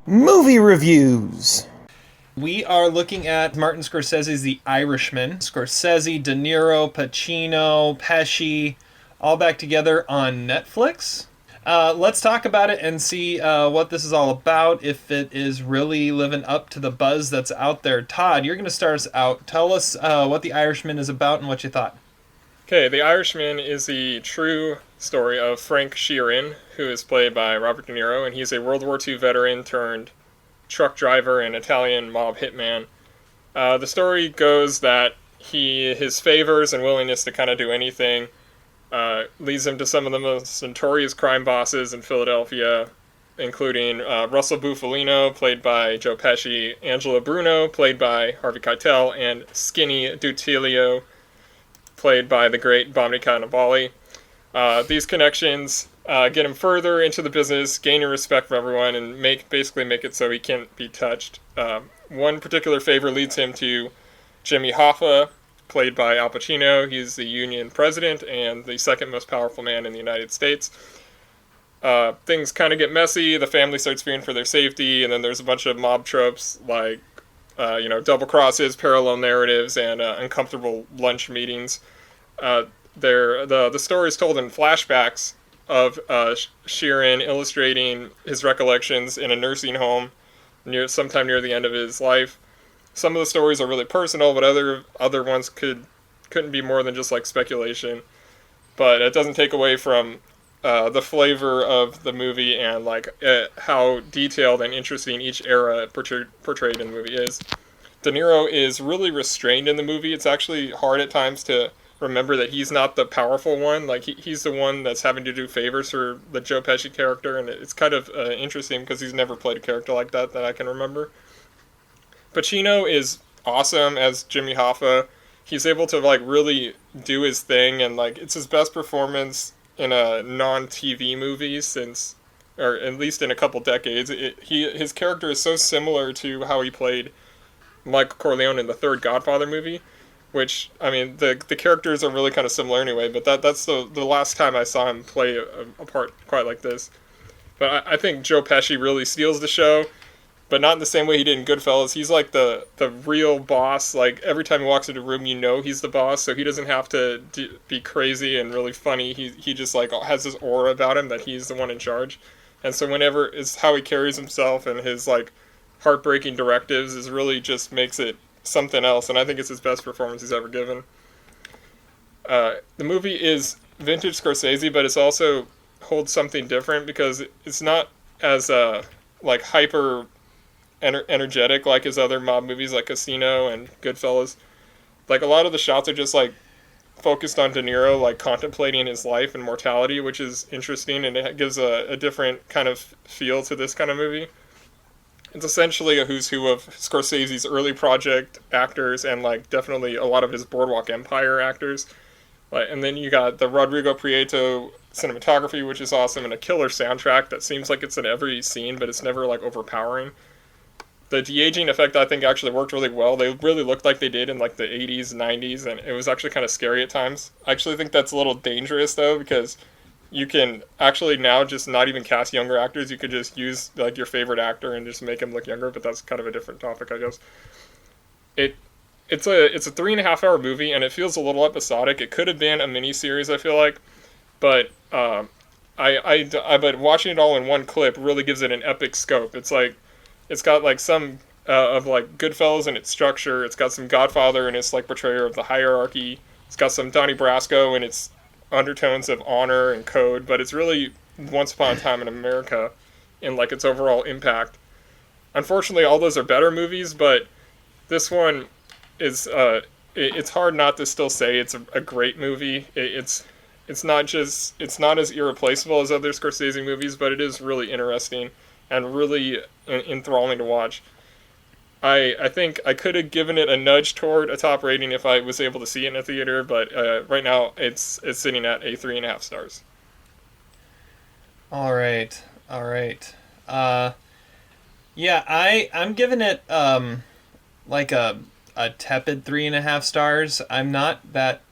Movie reviews. We are looking at Martin Scorsese's The Irishman. Scorsese, De Niro, Pacino, Pesci, all back together on Netflix. Let's talk about it and see what this is all about, if it is really living up to the buzz that's out there. Todd, you're going to start us out. Tell us what The Irishman is about and what you thought. Okay, The Irishman is the true story of Frank Sheeran, who is played by Robert De Niro, and he's a World War II veteran turned truck driver and Italian mob hitman. The story goes that his favors and willingness to kind of do anything leads him to some of the most notorious crime bosses in Philadelphia, including Russell Bufalino, played by Joe Pesci, Angelo Bruno, played by Harvey Keitel, and Skinny Dutilio, played by the great Cannavale. These connections get him further into the business, gaining respect from everyone, and basically make it so he can't be touched. One particular favor leads him to Jimmy Hoffa, played by Al Pacino. He's the Union president and the second most powerful man in the United States. Things kind of get messy. The family starts fearing for their safety, and then there's a bunch of mob tropes like double crosses, parallel narratives, and uncomfortable lunch meetings. The story is told in flashbacks of Sheeran illustrating his recollections in a nursing home sometime near the end of his life. Some of the stories are really personal, but other ones couldn't be more than just like speculation. But it doesn't take away from the flavor of the movie and how detailed and interesting each era portrayed in the movie is. De Niro is really restrained in the movie. It's actually hard at times to remember that he's not the powerful one. Like he's the one that's having to do favors for the Joe Pesci character, and it's kind of interesting because he's never played a character like that I can remember. Pacino is awesome as Jimmy Hoffa. He's able to really do his thing, and it's his best performance in a non-TV movie since, or at least in a couple decades. His character is so similar to how he played Michael Corleone in the third Godfather movie, which, I mean, the characters are really kind of similar anyway, but that's the last time I saw him play a part quite like this. But I think Joe Pesci really steals the show, but not in the same way he did in Goodfellas. He's like the real boss. Like, every time he walks into a room, he's the boss, so he doesn't have to be crazy and really funny. He just has this aura about him that he's the one in charge. And so whenever is how he carries himself and his heartbreaking directives is really just makes it something else, and I think it's his best performance he's ever given. The movie is vintage Scorsese, but it's also holds something different because it's not as hyper energetic like his other mob movies like Casino and Goodfellas. A lot of the shots are just focused on De Niro contemplating his life and mortality, which is interesting, and it gives a different kind of feel to this kind of movie. It's essentially a who's who of Scorsese's early project actors and definitely a lot of his Boardwalk Empire actors. And then you got the Rodrigo Prieto cinematography, which is awesome, and a killer soundtrack that seems like it's in every scene, but it's never overpowering. The de-aging effect I think actually worked really well. They really looked like they did in the 80s, 90s, and it was actually kind of scary at times. I actually think that's a little dangerous though, because you can actually now just not even cast younger actors. You could just use your favorite actor and just make him look younger, but that's kind of a different topic, I guess. It's a 3.5 hour movie, and it feels a little episodic. It could have been a mini-series, I feel like, but but watching it all in one clip really gives it an epic scope. It's got some of Goodfellas in its structure. It's got some Godfather in its portrayal of the hierarchy. It's got some Donnie Brasco in its undertones of honor and code, but it's really Once Upon a Time in America in its overall impact. Unfortunately, all those are better movies, but this one is it's hard not to still say it's a great movie. It's not as irreplaceable as other Scorsese movies, but it is really interesting and really enthralling to watch. I think I could have given it a nudge toward a top rating if I was able to see it in a theater, but right now it's sitting at a 3.5 stars. All right. Yeah, I'm giving it a tepid 3.5 stars. I'm not that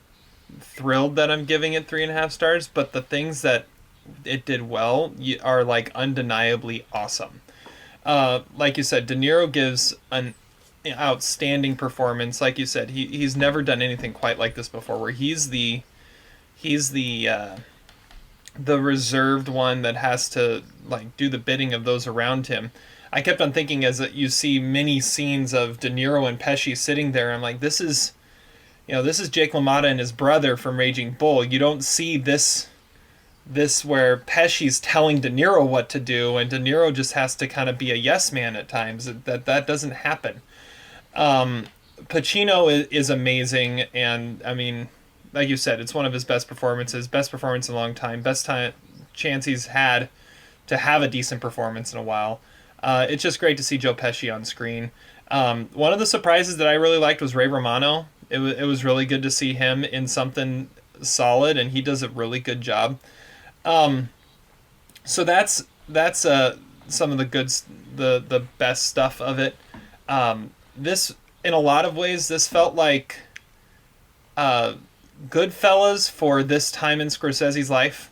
thrilled that I'm giving it 3.5 stars, but the things that it did well are undeniably awesome. like you said, De Niro gives an outstanding performance. Like you said, he's never done anything quite like this before, where he's the reserved one that has to like do the bidding of those around him. I kept on thinking as you see many scenes of De Niro and Pesci sitting there, I'm like, this is Jake LaMotta and his brother from Raging Bull. You don't see this where Pesci's telling De Niro what to do, and De Niro just has to kind of be a yes man at times. That doesn't happen. Pacino is amazing, and I mean, like you said, it's one of his best performances. Best performance in a long time. Best chance he's had to have a decent performance in a while. It's just great to see Joe Pesci on screen. One of the surprises that I really liked was Ray Romano. It was really good to see him in something solid, and he does a really good job. So that's some of the best stuff of it. This, in a lot of ways, this felt like Goodfellas for this time in Scorsese's life.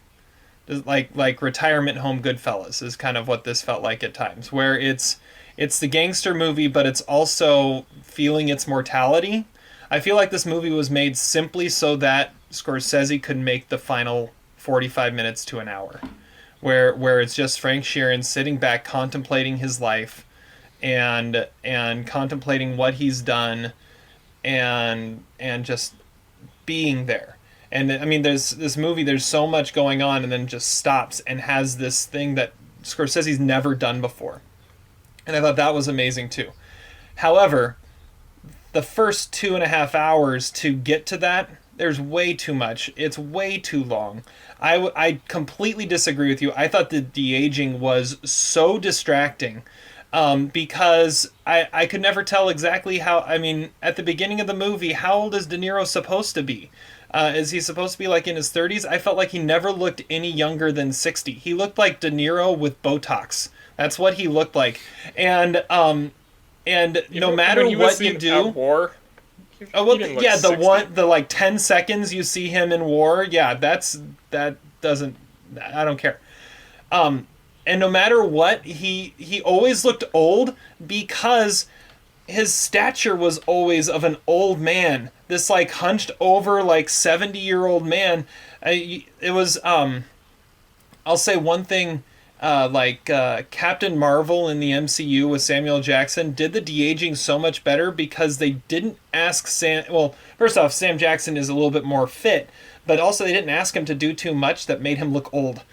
Like retirement home Goodfellas is kind of what this felt like at times, where it's the gangster movie, but it's also feeling its mortality. I feel like this movie was made simply so that Scorsese could make the final 45 minutes to an hour, where it's just Frank Sheeran sitting back contemplating his life and contemplating what he's done and just being there. And I mean, there's this movie, there's so much going on, and then just stops and has this thing that Scorsese's never done before. And I thought that was amazing too. However, the first 2.5 hours to get to that, there's way too much. It's way too long. I completely disagree with you. I thought the de-aging was so distracting because I could never tell exactly how. I mean, at the beginning of the movie, how old is De Niro supposed to be? Is he supposed to be like in his 30s? I felt like he never looked any younger than 60. He looked like De Niro with Botox. That's what he looked like. And no matter what you do, War. Oh well, yeah, 60. 10 seconds you see him in War, yeah, that doesn't, I don't care. And no matter what, he always looked old because his stature was always of an old man. This like hunched over like 70-year-old man. It was I'll say one thing. Captain Marvel in the MCU with Samuel Jackson did the de-aging so much better because they didn't ask Sam. Well, first off, Sam Jackson is a little bit more fit, but also they didn't ask him to do too much that made him look old.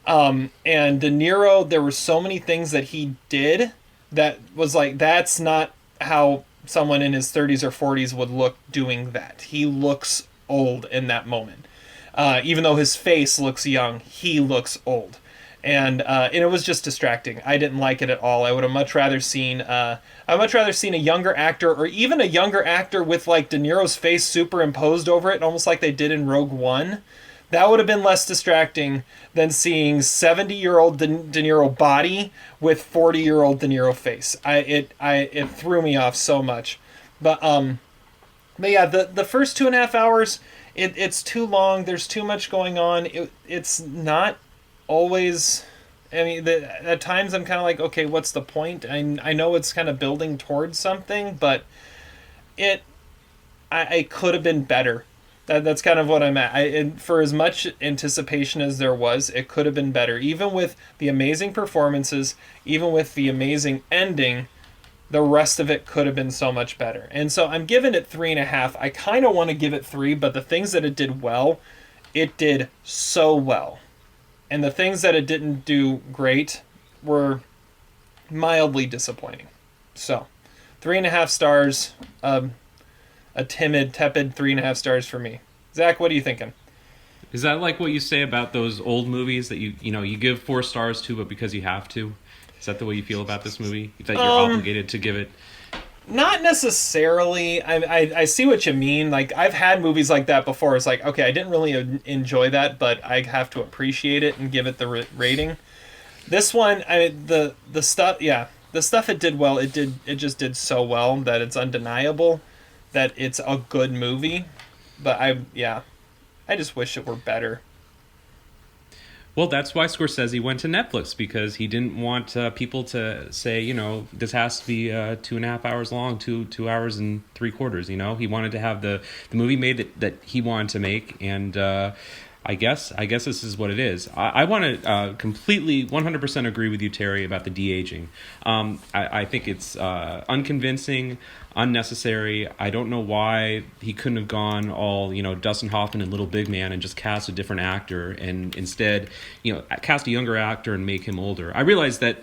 And De Niro, there were so many things that he did that was like, that's not how someone in his 30s or 40s would look doing that. He looks old in that moment. Even though his face looks young, he looks old. And it was just distracting. I didn't like it at all. I would have much rather seen a younger actor, or even a younger actor with like De Niro's face superimposed over it, almost like they did in Rogue One. That would have been less distracting than seeing 70-year-old De Niro body with 40-year-old De Niro face. It threw me off so much. But yeah, the first 2.5 hours, it's too long. There's too much going on. It's not always, I mean, at times I'm kind of like, okay, what's the point? I know it's kind of building towards something, but it could have been better. That's kind of what I'm at. And for as much anticipation as there was, it could have been better. Even with the amazing performances, even with the amazing ending, the rest of it could have been so much better. And so I'm giving it 3.5. I kind of want to give it 3, but the things that it did well, it did so well. And the things that it didn't do great were mildly disappointing. So, 3.5 stars, a tepid 3.5 stars for me. Zach, what are you thinking? Is that like what you say about those old movies that you give 4 stars to, but because you have to? Is that the way you feel about this movie? That you're obligated to give it? Not necessarily. I see what you mean. Like, I've had movies like that before. It's like, okay, I didn't really enjoy that, but I have to appreciate it and give it the rating. This one, the stuff, yeah, the stuff it did well. It just did so well that it's undeniable that it's a good movie. But I just wish it were better. Well, that's why Scorsese went to Netflix, because he didn't want people to say, this has to be 2.5 hours long, 2 hours and 3/4. He wanted to have the movie made that he wanted to make, and I guess this is what it is. I want to completely 100% agree with you, Terry, about the de-aging. I think it's unconvincing, unnecessary. I don't know why he couldn't have gone all, Dustin Hoffman and Little Big Man and just cast a different actor, and instead, cast a younger actor and make him older. I realize that,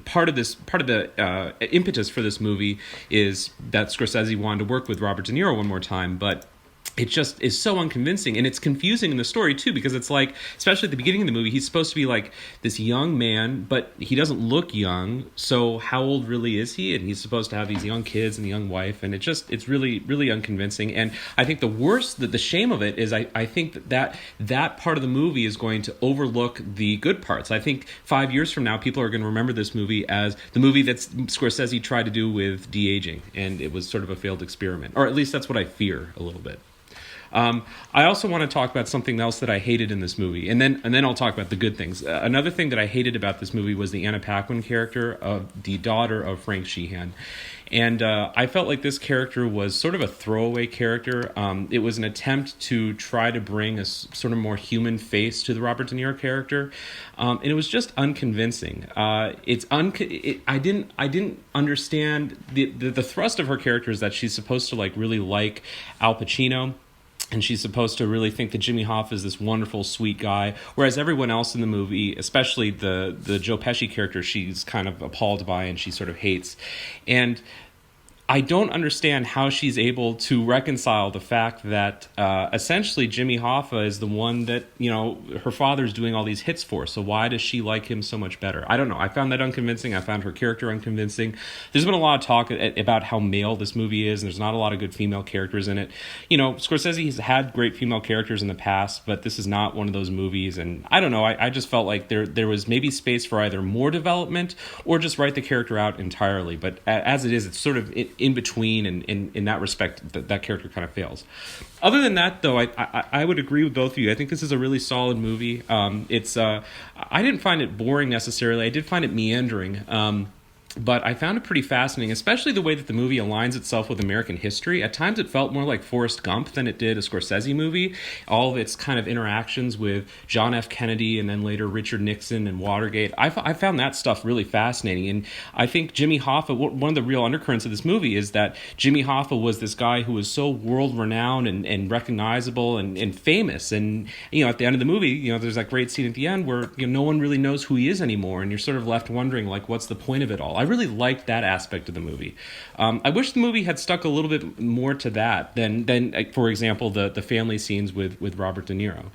part of the impetus for this movie is that Scorsese wanted to work with Robert De Niro one more time, but it just is so unconvincing, and it's confusing in the story too, because it's like, especially at the beginning of the movie, he's supposed to be like this young man, but he doesn't look young, so how old really is he? And he's supposed to have these young kids and a young wife, and it's really, really unconvincing. And I think the shame of it is I think that part of the movie is going to overlook the good parts. I think 5 years from now, people are going to remember this movie as the movie that Scorsese tried to do with de-aging, and it was sort of a failed experiment, or at least that's what I fear a little bit. I also want to talk about something else that I hated in this movie, and then I'll talk about the good things. Another thing that I hated about this movie was the Anna Paquin character of the daughter of Frank Sheehan. And I felt like this character was sort of a throwaway character. It was an attempt to try to bring a sort of more human face to the Robert De Niro character, and it was just unconvincing. I didn't understand the thrust of her character is that she's supposed to really like Al Pacino. And she's supposed to really think that Jimmy Hoffa is this wonderful, sweet guy, whereas everyone else in the movie, especially the Joe Pesci character, she's kind of appalled by and she sort of hates. And I don't understand how she's able to reconcile the fact that essentially Jimmy Hoffa is the one that, her father's doing all these hits for. So why does she like him so much better? I don't know. I found that unconvincing. I found her character unconvincing. There's been a lot of talk about how male this movie is, and there's not a lot of good female characters in it. Scorsese has had great female characters in the past, but this is not one of those movies. And I don't know. I just felt like there was maybe space for either more development or just write the character out entirely. But as it is, it's sort of in between, and in that respect, that character kind of fails. Other than that, though, I would agree with both of you. I think this is a really solid movie. I didn't find it boring necessarily. I did find it meandering. But I found it pretty fascinating, especially the way that the movie aligns itself with American history. At times it felt more like Forrest Gump than it did a Scorsese movie. All of its kind of interactions with John F. Kennedy and then later Richard Nixon and Watergate. I found that stuff really fascinating. And I think Jimmy Hoffa, one of the real undercurrents of this movie is that Jimmy Hoffa was this guy who was so world-renowned and recognizable and famous. And, at the end of the movie, there's that great scene at the end where no one really knows who he is anymore. And you're sort of left wondering, what's the point of it all? I really liked that aspect of the movie. I wish the movie had stuck a little bit more to that than for example, the family scenes with Robert De Niro.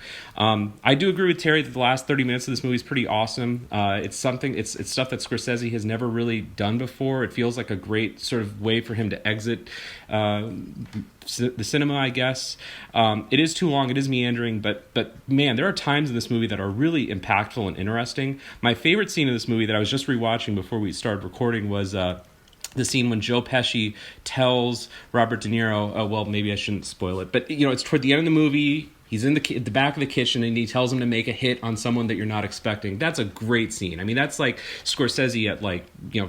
I do agree with Terry that the last 30 minutes of this movie is pretty awesome. It's stuff that Scorsese has never really done before. It feels like a great sort of way for him to exit the cinema, I guess. It is too long, it is meandering, but man, there are times in this movie that are really impactful and interesting. My favorite scene in this movie that I was just rewatching before we started recording was the scene when Joe Pesci tells Robert De Niro, well, maybe I shouldn't spoil it, but it's toward the end of the movie. He's in the back of the kitchen and he tells him to make a hit on someone that you're not expecting. That's a great scene. I mean, that's like Scorsese at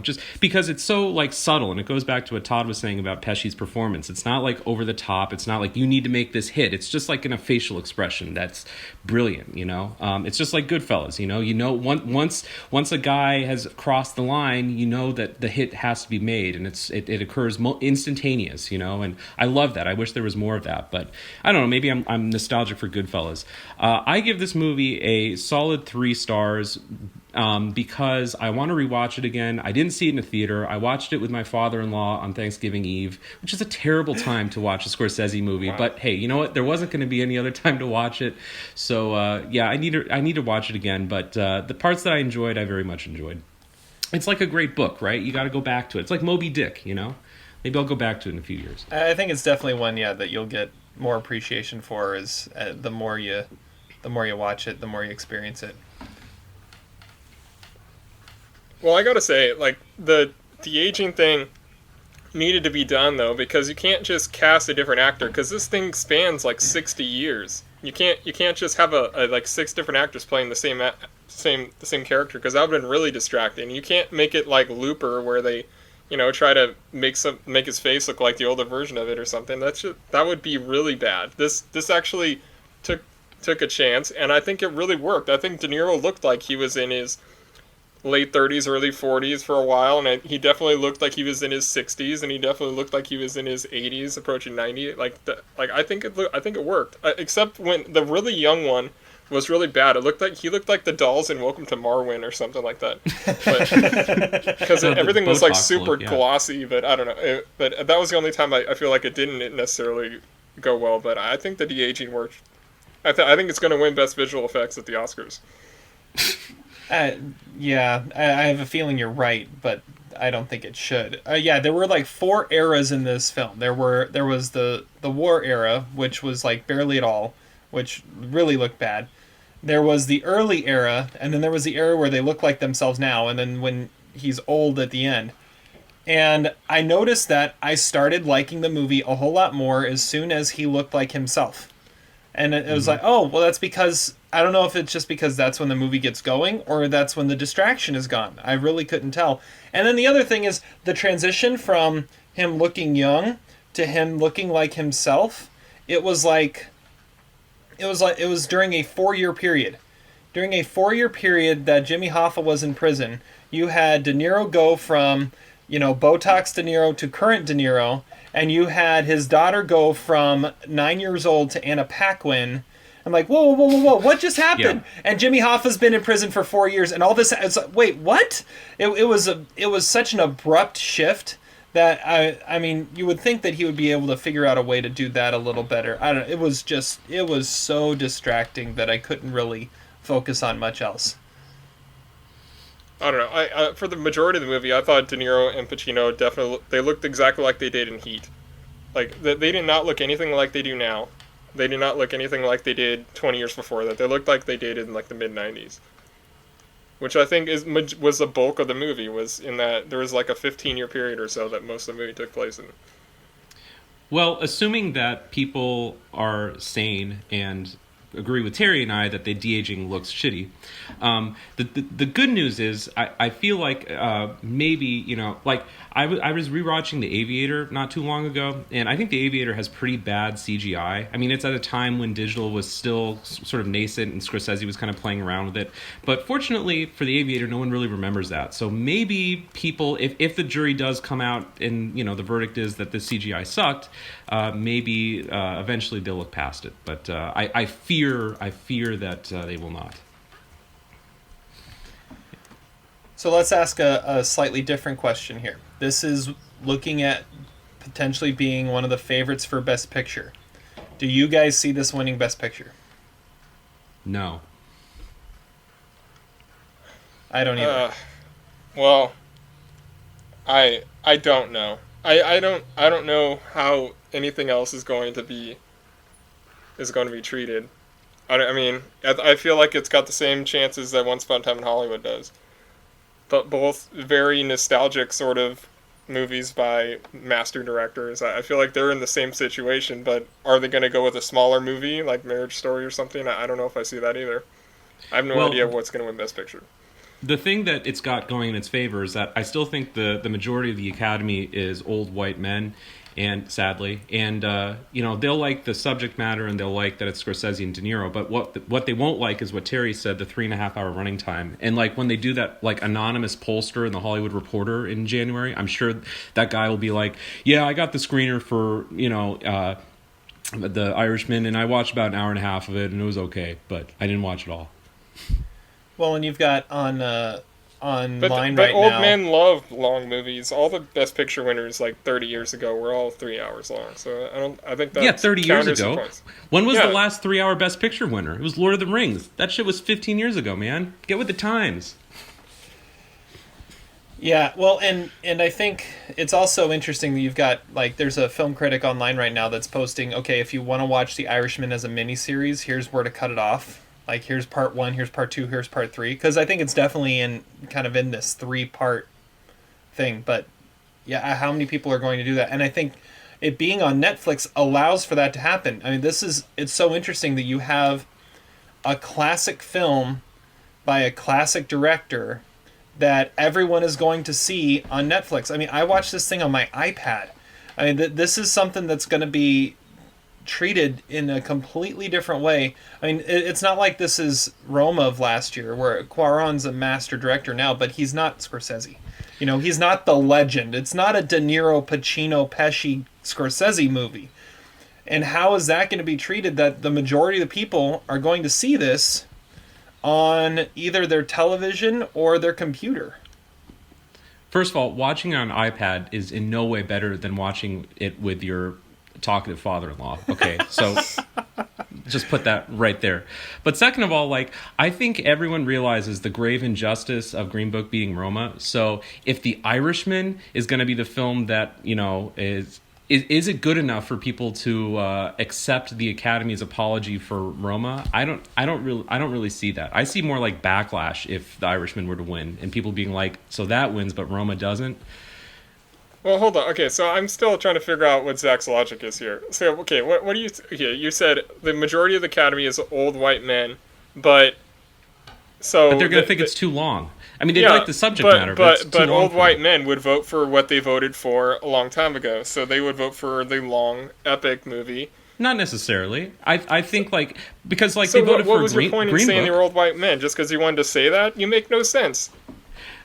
just because it's so subtle, and it goes back to what Todd was saying about Pesci's performance. It's not over the top. It's not like you need to make this hit. It's just in a facial expression that's brilliant. It's just like Goodfellas. Once a guy has crossed the line, that the hit has to be made, and it occurs instantaneous. And I love that. I wish there was more of that, but I don't know. Maybe I'm nostalgic for Goodfellas. I give this movie a solid 3 stars because I want to rewatch it again. I didn't see it in a theater. I watched it with my father-in-law on Thanksgiving Eve, which is a terrible time to watch a Scorsese movie. Wow. But hey, you know what? There wasn't going to be any other time to watch it. So I need to watch it again. But the parts that I enjoyed, I very much enjoyed. It's like a great book, right? You got to go back to it. It's like Moby Dick, Maybe I'll go back to it in a few years. I think it's definitely one, that you'll get more appreciation for is the more you watch it, the more you experience it. Well, I gotta say, the aging thing needed to be done though, because you can't just cast a different actor, because this thing spans 60 years. You can't just have a like 6 different actors playing the same character, because that would have been really distracting. You can't make it like Looper, where they, try to make his face look like the older version of it or something. That would be really bad. This actually took a chance, and I think it really worked. I think De Niro looked like he was in his late 30s, early 40s for a while, and he definitely looked like he was in his 60s, and he definitely looked like he was in his 80s, approaching 90. I think it worked. Except when the really young one was really bad. He looked like the dolls in Welcome to Marwin or something like that. Because everything was like super glossy, but I don't know. But that was the only time I feel like it didn't necessarily go well. But I think the de-aging worked. I think it's going to win Best Visual Effects at the Oscars. Yeah, I have a feeling you're right, but I don't think it should. There were like 4 eras in this film. There was the war era, which was like barely at all, which really looked bad. There was the early era, and then there was the era where they look like themselves now, and then when he's old at the end. And I noticed that I started liking the movie a whole lot more as soon as he looked like himself. And it was like, oh, well, that's because, I don't know if it's just because that's when the movie gets going, or that's when the distraction is gone. I really couldn't tell. And then the other thing is the transition from him looking young to him looking like himself. It was during a 4-year period. During a 4-year period that Jimmy Hoffa was in prison, you had De Niro go from, Botox De Niro to current De Niro, and you had his daughter go from 9 years old to Anna Paquin. I'm like, whoa, what just happened? Yeah. And Jimmy Hoffa's been in prison for 4 years, and all this. It's like, wait, what? It was such an abrupt shift that I mean, you would think that he would be able to figure out a way to do that a little better. I don't know. It was so distracting that I couldn't really focus on much else. I don't know. I for the majority of the movie, I thought De Niro and Pacino they looked exactly like they did in Heat. Like, they did not look anything like they do now. They did not look anything like they did 20 years before that. They looked like they did in like the mid-90s. Which I think was the bulk of the movie, was in that there was like a 15-year period or so that most of the movie took place in. Well, assuming that people are sane and agree with Terry and I that the de-aging looks shitty. The good news is I feel like maybe, like I was rewatching The Aviator not too long ago, and I think The Aviator has pretty bad CGI. I mean, it's at a time when digital was still sort of nascent and Scorsese was kind of playing around with it. But fortunately for The Aviator, no one really remembers that. So maybe people, if the jury does come out and, the verdict is that the CGI sucked, maybe eventually they'll look past it. But I fear that they will not. So let's ask a slightly different question here. This is looking at potentially being one of the favorites for Best Picture. Do you guys see this winning Best Picture? No. I don't either. Well, I don't know. I don't know how anything else is going to be treated. I mean, I feel like it's got the same chances that Once Upon a Time in Hollywood does. But both very nostalgic sort of movies by master directors. I feel like they're in the same situation, but are they going to go with a smaller movie like Marriage Story or something? I don't know if I see that either. I have no idea what's going to win Best Picture. The thing that it's got going in its favor is that I still think the majority of the Academy is old white men, and sadly, and they'll like the subject matter and they'll like that it's Scorsese and De Niro, but what they won't like is what Terry said, the 3.5 hour running time. And like when they do that like anonymous pollster in the Hollywood Reporter in January, I'm sure that guy will be like, yeah, I got the screener for the Irishman and I watched about an hour and a half of it and it was okay, but I didn't watch it all. Well, and you've got online but right now. But old men love long movies. All the Best Picture winners like 30 years ago were all 3 hours long. So I think that's 30 years ago. When was the last 3 hour Best Picture winner? It was Lord of the Rings. That shit was 15 years ago, man. Get with the times. Yeah, well, and I think it's also interesting that you've got, like, there's a film critic online right now that's posting, okay, if you want to watch The Irishman as a miniseries, here's where to cut it off. Like, here's part 1, here's part 2, here's part 3. Because I think it's definitely in this 3-part thing. But, yeah, how many people are going to do that? And I think it being on Netflix allows for that to happen. I mean, it's so interesting that you have a classic film by a classic director that everyone is going to see on Netflix. I mean, I watched this thing on my iPad. I mean, this is something that's going to be treated in a completely different way. I mean, it's not like this is Roma of last year, where Cuarón's a master director now, but he's not Scorsese. You know, he's not the legend. It's not a De Niro, Pacino, Pesci, Scorsese movie. And how is that going to be treated that the majority of the people are going to see this on either their television or their computer? First of all, watching it on iPad is in no way better than watching it with your talkative father-in-law. Okay, so just put that right there. But second of all, like, I think everyone realizes the grave injustice of Green Book beating Roma. So if The Irishman is going to be the film that, you know, is it good enough for people to accept the Academy's apology for Roma? I don't really see that. I see more like backlash if The Irishman were to win, and people being like, so that wins, but Roma doesn't. Well, hold on. Okay, so I'm still trying to figure out what Zach's logic is here. So, okay, what do you... Okay, you said the majority of the Academy is old white men, but... But they're going to think it's too long. I mean, they like the subject matter, but old white men would vote for what they voted for a long time ago. So they would vote for the long, epic movie. Not necessarily. I think, like... Because, like, so they voted for Green Book. What was your point in saying they were old white men? Just because you wanted to say that? You make no sense.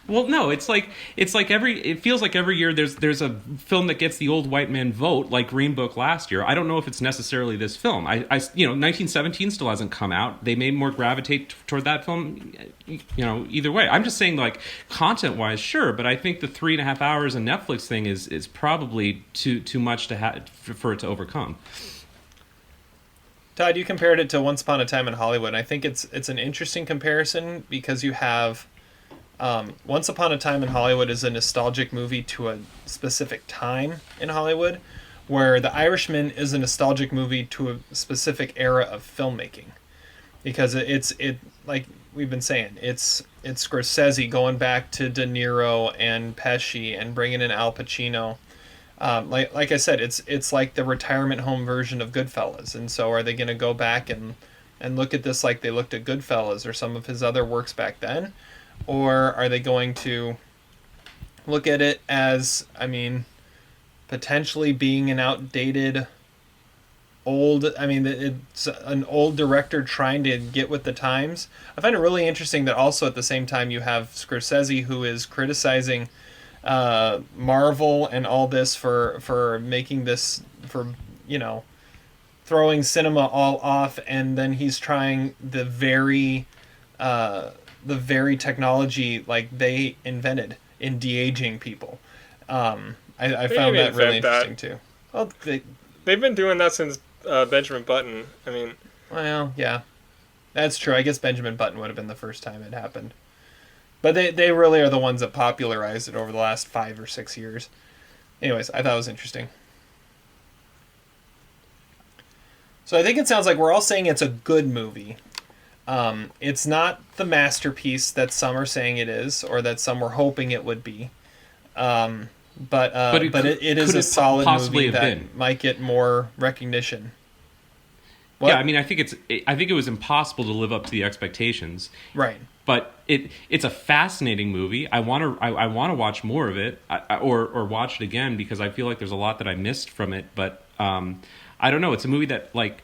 Well, no, it feels like every year there's a film that gets the old white man vote, like Green Book last year. I don't know if it's necessarily this film. 1917 still hasn't come out. They may more gravitate toward that film, you know, either way. I'm just saying, like, content-wise, sure, but I think the 3.5 hours of Netflix thing is probably too much for it to overcome. Todd, you compared it to Once Upon a Time in Hollywood. I think it's an interesting comparison because you have... Once Upon a Time in Hollywood is a nostalgic movie to a specific time in Hollywood, where The Irishman is a nostalgic movie to a specific era of filmmaking, because it like we've been saying, it's Scorsese going back to De Niro and Pesci and bringing in Al Pacino. Like I said, it's like the retirement home version of Goodfellas, and so are they going to go back and look at this like they looked at Goodfellas or some of his other works back then? Or are they going to look at it as, I mean, potentially being an outdated it's an old director trying to get with the times? I find it really interesting that also at the same time you have Scorsese, who is criticizing Marvel and all this for making this, for, you know, throwing cinema all off, and then he's trying the very technology like they invented in de-aging people. I found that really interesting too. Well, they've been doing that since Benjamin Button. I mean, well, yeah, that's true. I guess Benjamin Button would have been the first time it happened, but they really are the ones that popularized it over the last 5 or 6 years. Anyways, I thought it was interesting. So I think it sounds like we're all saying it's a good movie. It's not the masterpiece that some are saying it is, or that some were hoping it would be. But it is a solid movie that might get more recognition. What? Yeah, I mean, I think it was impossible to live up to the expectations. Right. But it's a fascinating movie. I want to watch more of it, or watch it again, because I feel like there's a lot that I missed from it. But I don't know. It's a movie that, like,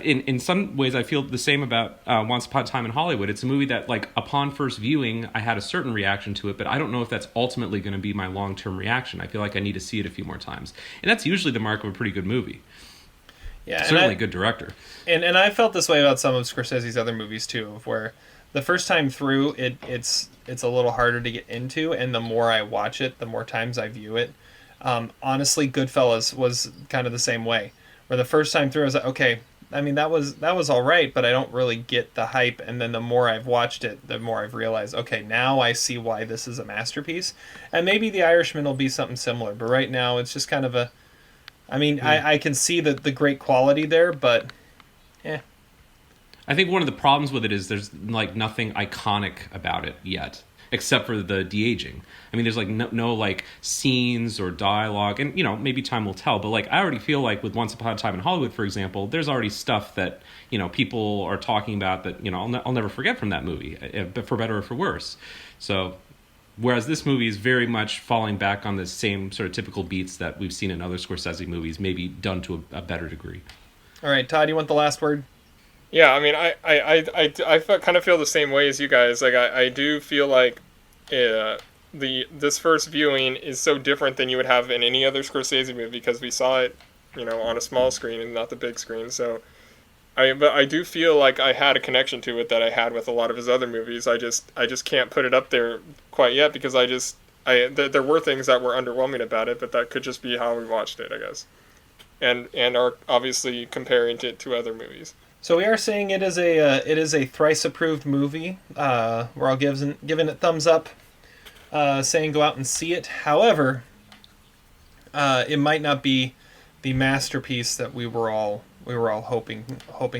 in some ways, I feel the same about Once Upon a Time in Hollywood. It's a movie that, like, upon first viewing, I had a certain reaction to it, but I don't know if that's ultimately going to be my long-term reaction. I feel like I need to see it a few more times. And that's usually the mark of a pretty good movie. Yeah, certainly a good director. And I felt this way about some of Scorsese's other movies, too, where the first time through, it's a little harder to get into, and the more I watch it, the more times I view it. Honestly, Goodfellas was kind of the same way, where the first time through, I was like, okay, I mean, that was all right, but I don't really get the hype. And then the more I've watched it, the more I've realized, okay, now I see why this is a masterpiece. And maybe The Irishman will be something similar. But right now, it's just kind of a... I mean, I can see the great quality there, but... yeah. I think one of the problems with it is there's, like, nothing iconic about it yet. except for the de-aging. I mean, there's like no like scenes or dialogue, and you know, maybe time will tell. But like, I already feel like with Once Upon a Time in Hollywood, for example, there's already stuff that, you know, people are talking about that, you know, I'll never forget from that movie, for better or for worse. So, whereas this movie is very much falling back on the same sort of typical beats that we've seen in other Scorsese movies, maybe done to a better degree. All right, Todd, you want the last word? Yeah, I mean, I kind of feel the same way as you guys. Like, I do feel like this first viewing is so different than you would have in any other Scorsese movie, because we saw it, you know, on a small screen and not the big screen. So, but I do feel like I had a connection to it that I had with a lot of his other movies. I just can't put it up there quite yet, because there were things that were underwhelming about it, but that could just be how we watched it, I guess, and are obviously comparing it to other movies. So we are saying it is a thrice approved movie. We're all giving it thumbs up, saying go out and see it. However, it might not be the masterpiece that we were all hoping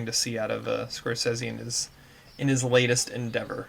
to see out of Scorsese in his latest endeavor.